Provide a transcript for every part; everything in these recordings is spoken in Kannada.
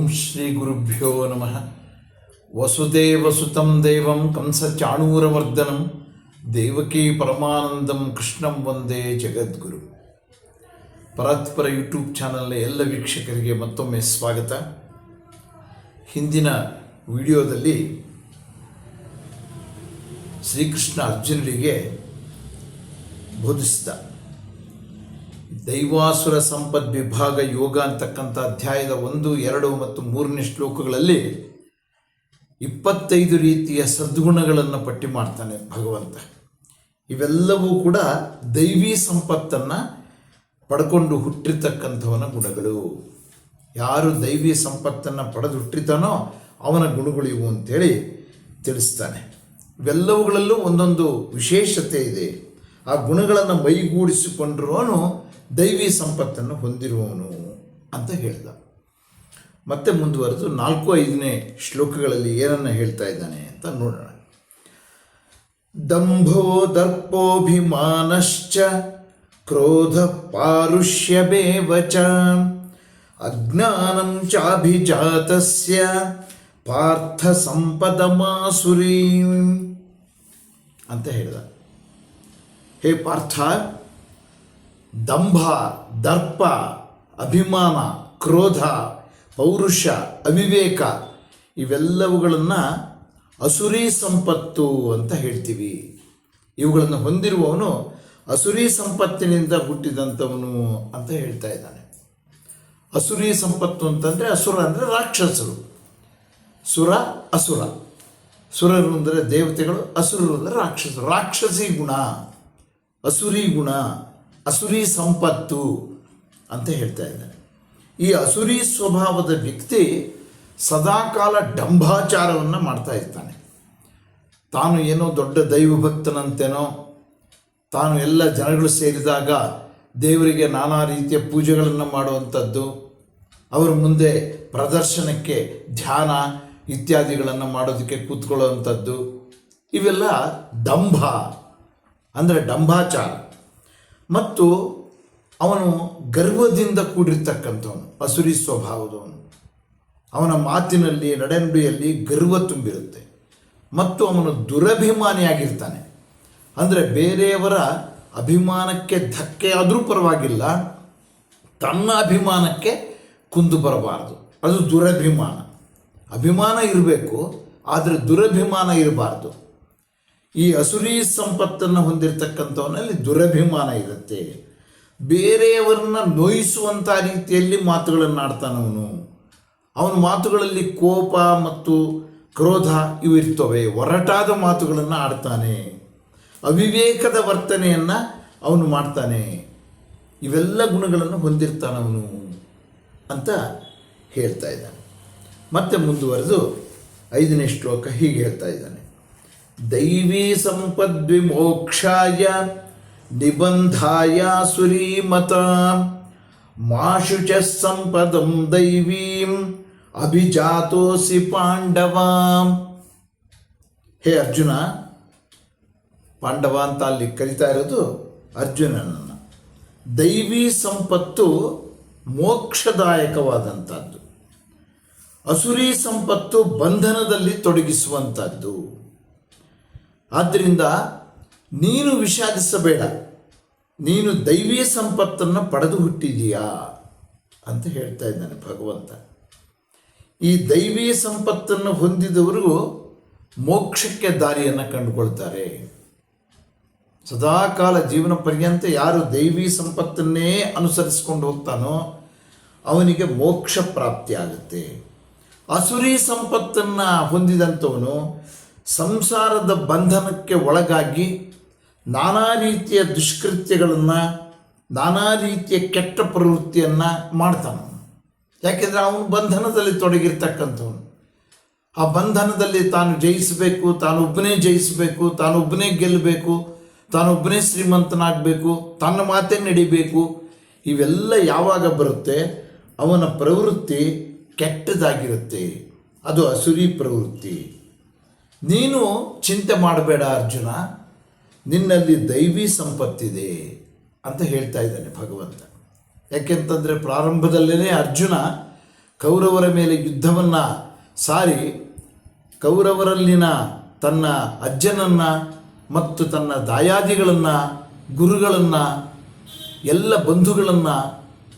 ಓಂ ಶ್ರೀ ಗುರುಭ್ಯೋ ನಮಃ. ವಸುದೇವಸುತಂ ದೇವಂ ಕಂಸಚಾಣೂರಮರ್ದನಂ ದೇವಕೀ ಪರಮಾನಂದಂ ಕೃಷ್ಣಂ ವಂದೇ ಜಗದ್ಗುರು. ಪರಾತ್ಪರ ಯೂಟ್ಯೂಬ್ ಚಾನಲ್ನ ಎಲ್ಲ ವೀಕ್ಷಕರಿಗೆ ಮತ್ತೊಮ್ಮೆ ಸ್ವಾಗತ. ಹಿಂದಿನ ವಿಡಿಯೋದಲ್ಲಿ ಶ್ರೀಕೃಷ್ಣ ಅರ್ಜುನರಿಗೆ ಬೋಧಿಸಿದ ದೈವಾಸುರ ಸಂಪದ್ ವಿಭಾಗ ಯೋಗ ಅಂತಕ್ಕಂಥ ಅಧ್ಯಾಯದ 1, 2 ಮತ್ತು 3ನೇ ಶ್ಲೋಕಗಳಲ್ಲಿ 25 ರೀತಿಯ ಸದ್ಗುಣಗಳನ್ನು ಪಟ್ಟಿ ಮಾಡ್ತಾನೆ ಭಗವಂತ. ಇವೆಲ್ಲವೂ ಕೂಡ ದೈವಿ ಸಂಪತ್ತನ್ನು ಪಡ್ಕೊಂಡು ಹುಟ್ಟಿರ್ತಕ್ಕಂಥವನ ಗುಣಗಳು. ಯಾರು ದೈವಿ ಸಂಪತ್ತನ್ನು ಪಡೆದು ಹುಟ್ಟಿರ್ತಾನೋ ಅವನ ಗುಣಗಳು ಇವು ಅಂತೇಳಿ ತಿಳಿಸ್ತಾನೆ. ಇವೆಲ್ಲವುಗಳಲ್ಲೂ ಒಂದೊಂದು ವಿಶೇಷತೆ ಇದೆ. ಆ ಗುಣಗಳನ್ನು ಮೈಗೂಡಿಸಿಕೊಂಡಿರುವವನು ದೈವಿ ಸಂಪತ್ತನ್ನು ಹೊಂದಿರುವವನು ಅಂತ ಹೇಳಿದ. ಮತ್ತೆ ಮುಂದುವರೆದು 4, 5ನೇ ಶ್ಲೋಕಗಳಲ್ಲಿ ಏನನ್ನು ಹೇಳ್ತಾ ಇದ್ದಾನೆ ಅಂತ ನೋಡೋಣ. ದಂಭೋ ದರ್ಪೋಭಿಮಾನಶ್ಚ ಕ್ರೋಧ ಪಾರುಷ್ಯಮೇವಚ ಅಜ್ಞಾನಂ ಚಾಭಿಜಾತಸ್ಯ ಪಾರ್ಥ ಸಂಪದಮಾಸುರೀಂ ಅಂತ ಹೇಳಿದ. ಹೇ ಪಾರ್ಥ, ದಂಭ, ದರ್ಪ, ಅಭಿಮಾನ, ಕ್ರೋಧ, ಪೌರುಷ, ಅವಿವೇಕ ಇವೆಲ್ಲವುಗಳನ್ನು ಅಸುರಿ ಸಂಪತ್ತು ಅಂತ ಹೇಳ್ತೀವಿ. ಇವುಗಳನ್ನು ಹೊಂದಿರುವವನು ಅಸುರಿ ಸಂಪತ್ತಿನಿಂದ ಹುಟ್ಟಿದಂಥವನು ಅಂತ ಹೇಳ್ತಾ ಇದ್ದಾನೆ. ಅಸುರಿ ಸಂಪತ್ತು ಅಂತಂದರೆ ಅಸುರ ಅಂದರೆ ರಾಕ್ಷಸರು. ಸುರ, ಅಸುರ. ಸುರರು ಅಂದರೆ ದೇವತೆಗಳು, ಅಸುರರು ಅಂದರೆ ರಾಕ್ಷಸರು. ರಾಕ್ಷಸಿ ಗುಣ, ಅಸುರಿ ಗುಣ, ಅಸುರಿ ಸಂಪತ್ತು ಅಂತ ಹೇಳ್ತಾ ಇದ್ದಾನೆ. ಈ ಅಸುರಿ ಸ್ವಭಾವದ ವ್ಯಕ್ತಿ ಸದಾಕಾಲ ಡಂಭಾಚಾರವನ್ನು ಮಾಡ್ತಾ ಇರ್ತಾನೆ. ತಾನು ಏನೋ ದೊಡ್ಡ ದೈವಭಕ್ತನಂತೇನೋ, ತಾನು ಎಲ್ಲ ಜನಗಳು ಸೇರಿದಾಗ ದೇವರಿಗೆ ನಾನಾ ರೀತಿಯ ಪೂಜೆಗಳನ್ನು ಮಾಡುವಂಥದ್ದು, ಅವರ ಮುಂದೆ ಪ್ರದರ್ಶನಕ್ಕೆ ಧ್ಯಾನ ಇತ್ಯಾದಿಗಳನ್ನು ಮಾಡೋದಕ್ಕೆ ಕೂತ್ಕೊಳ್ಳುವಂಥದ್ದು, ಇವೆಲ್ಲ ದಂಭ ಅಂದರೆ ಡಂಭಾಚಾರ. ಮತ್ತು ಅವನು ಗರ್ವದಿಂದ ಕೂಡಿರ್ತಕ್ಕಂಥವನು, ಅಸುರಿ ಸ್ವಭಾವದವನು. ಅವನ ಮಾತಿನಲ್ಲಿ, ನಡೆನುಡಿಯಲ್ಲಿ ಗರ್ವ ತುಂಬಿರುತ್ತೆ. ಮತ್ತು ಅವನು ದುರಭಿಮಾನಿಯಾಗಿರ್ತಾನೆ. ಅಂದರೆ ಬೇರೆಯವರ ಅಭಿಮಾನಕ್ಕೆ ಧಕ್ಕೆ ಆದರೂ ಪರವಾಗಿಲ್ಲ, ತನ್ನ ಅಭಿಮಾನಕ್ಕೆ ಕುಂದು ಬರಬಾರ್ದು. ಅದು ದುರಭಿಮಾನ. ಅಭಿಮಾನ ಇರಬೇಕು, ಆದರೆ ದುರಭಿಮಾನ ಇರಬಾರ್ದು. ಈ ಅಸುರಿ ಸಂಪತ್ತನ್ನು ಹೊಂದಿರತಕ್ಕಂಥವನಲ್ಲಿ ದುರಭಿಮಾನ ಇರುತ್ತೆ. ಬೇರೆಯವರನ್ನ ನೋಯಿಸುವಂಥ ರೀತಿಯಲ್ಲಿ ಮಾತುಗಳನ್ನು ಆಡ್ತಾನವನು. ಅವನ ಮಾತುಗಳಲ್ಲಿ ಕೋಪ ಮತ್ತು ಕ್ರೋಧ ಇವು ಇರ್ತವೆ. ಒರಟಾದ ಮಾತುಗಳನ್ನು ಆಡ್ತಾನೆ. ಅವಿವೇಕದ ವರ್ತನೆಯನ್ನು ಅವನು ಮಾಡ್ತಾನೆ. ಇವೆಲ್ಲ ಗುಣಗಳನ್ನು ಹೊಂದಿರ್ತಾನವನು ಅಂತ ಹೇಳ್ತಾ ಇದ್ದಾನೆ. ಮತ್ತೆ ಮುಂದುವರೆದು 5ನೇ ಶ್ಲೋಕ ಹೀಗೆ ಹೇಳ್ತಾ ಇದ್ದಾನೆ. ದೈವೀ ಸಂಪದ್ವಿಮೋಕ್ಷಾಯ ನಿಬಂಧಾಯ ಸುರೀಮತ ಮಾಶುಚ ಸಂಪದಂ ದೈವೀಂ ಅಭಿಜಾತೋಸಿ ಪಾಂಡವ. ಹೇ ಅರ್ಜುನ, ಪಾಂಡವ ಅಂತ ಅಲ್ಲಿ ಕರಿತಾ ಇರೋದು ಅರ್ಜುನನನ್ನು. ದೈವಿ ಸಂಪತ್ತು ಮೋಕ್ಷದಾಯಕವಾದಂಥದ್ದು. ಅಸುರಿ ಸಂಪತ್ತು ಬಂಧನದಲ್ಲಿ ತೊಡಗಿಸುವಂಥದ್ದು. ಆದ್ದರಿಂದ ನೀನು ವಿಷಾದಿಸಬೇಡ, ನೀನು ದೈವಿ ಸಂಪತ್ತನ್ನು ಪಡೆದು ಹುಟ್ಟಿದೀಯಾ ಅಂತ ಹೇಳ್ತಾ ಇದ್ದಾನೆ ಭಗವಂತ. ಈ ದೈವಿ ಸಂಪತ್ತನ್ನು ಹೊಂದಿದವರು ಮೋಕ್ಷಕ್ಕೆ ದಾರಿಯನ್ನು ಕಂಡುಕೊಳ್ತಾರೆ. ಸದಾಕಾಲ ಜೀವನ ಪರ್ಯಂತ ಯಾರು ದೈವಿ ಸಂಪತ್ತನ್ನೇ ಅನುಸರಿಸಿಕೊಂಡು ಹೋಗ್ತಾನೋ ಅವನಿಗೆ ಮೋಕ್ಷ ಪ್ರಾಪ್ತಿ ಆಗುತ್ತೆ. ಅಸುರಿ ಸಂಪತ್ತನ್ನು ಹೊಂದಿದಂಥವನು ಸಂಸಾರದ ಬಂಧನಕ್ಕೆ ಒಳಗಾಗಿ ನಾನಾ ರೀತಿಯ ದುಷ್ಕೃತ್ಯಗಳನ್ನು, ನಾನಾ ರೀತಿಯ ಕೆಟ್ಟ ಪ್ರವೃತ್ತಿಯನ್ನು ಮಾಡ್ತಾನೆ. ಯಾಕೆಂದರೆ ಅವನು ಬಂಧನದಲ್ಲಿ ತೊಡಗಿರ್ತಕ್ಕಂಥವನು. ಆ ಬಂಧನದಲ್ಲಿ ತಾನು ಜಯಿಸಬೇಕು, ತಾನೊಬ್ಬನೇ ಜಯಿಸಬೇಕು, ತಾನೊಬ್ಬನೇ ಗೆಲ್ಲಬೇಕು, ತಾನೊಬ್ಬನೇ ಶ್ರೀಮಂತನಾಗಬೇಕು, ತನ್ನ ಮಾತೇ ನಡಿಬೇಕು. ಇವೆಲ್ಲ ಯಾವಾಗ ಬರುತ್ತೆ, ಅವನ ಪ್ರವೃತ್ತಿ ಕೆಟ್ಟದಾಗಿರುತ್ತೆ. ಅದು ಅಸುರಿ ಪ್ರವೃತ್ತಿ. ನೀನು ಚಿಂತೆ ಮಾಡಬೇಡ ಅರ್ಜುನ, ನಿನ್ನಲ್ಲಿ ದೈವಿ ಸಂಪತ್ತಿದೆ ಅಂತ ಹೇಳ್ತಾ ಇದ್ದಾನೆ ಭಗವಂತ. ಯಾಕೆಂತಂದರೆ ಪ್ರಾರಂಭದಲ್ಲೇ ಅರ್ಜುನ ಕೌರವರ ಮೇಲೆ ಯುದ್ಧವನ್ನು ಸಾರಿ ಕೌರವರಲ್ಲಿನ ತನ್ನ ಅಜ್ಜನನ್ನು ಮತ್ತು ತನ್ನ ದಾಯಾದಿಗಳನ್ನು, ಗುರುಗಳನ್ನು, ಎಲ್ಲ ಬಂಧುಗಳನ್ನು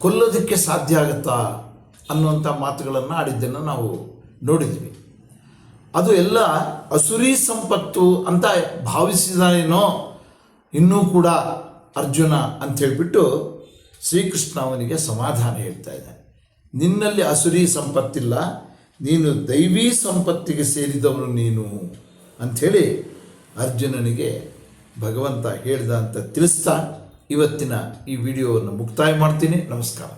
ಕೊಲ್ಲೋದಕ್ಕೆ ಸಾಧ್ಯ ಆಗುತ್ತಾ ಅನ್ನುವಂಥ ಮಾತುಗಳನ್ನು ಆಡಿದ್ದನ್ನು ನಾವು ನೋಡಿದ್ವಿ. ಅದು ಎಲ್ಲ ಅಸುರಿ ಸಂಪತ್ತು ಅಂತ ಭಾವಿಸಿದಾನೇನೋ ಇನ್ನೂ ಕೂಡ ಅರ್ಜುನ ಅಂಥೇಳಿಬಿಟ್ಟು ಶ್ರೀಕೃಷ್ಣ ಅವನಿಗೆ ಸಮಾಧಾನ ಹೇಳ್ತಾ ಇದ್ದಾನೆ. ನಿನ್ನಲ್ಲಿ ಅಸುರಿ ಸಂಪತ್ತಿಲ್ಲ, ನೀನು ದೈವೀ ಸಂಪತ್ತಿಗೆ ಸೇರಿದವನು ನೀನು ಅಂಥೇಳಿ ಅರ್ಜುನನಿಗೆ ಭಗವಂತ ಹೇಳ್ದ ಅಂತ ತಿಳಿಸ್ತಾ ಇವತ್ತಿನ ಈ ವಿಡಿಯೋವನ್ನು ಮುಕ್ತಾಯ ಮಾಡ್ತೀನಿ. ನಮಸ್ಕಾರ.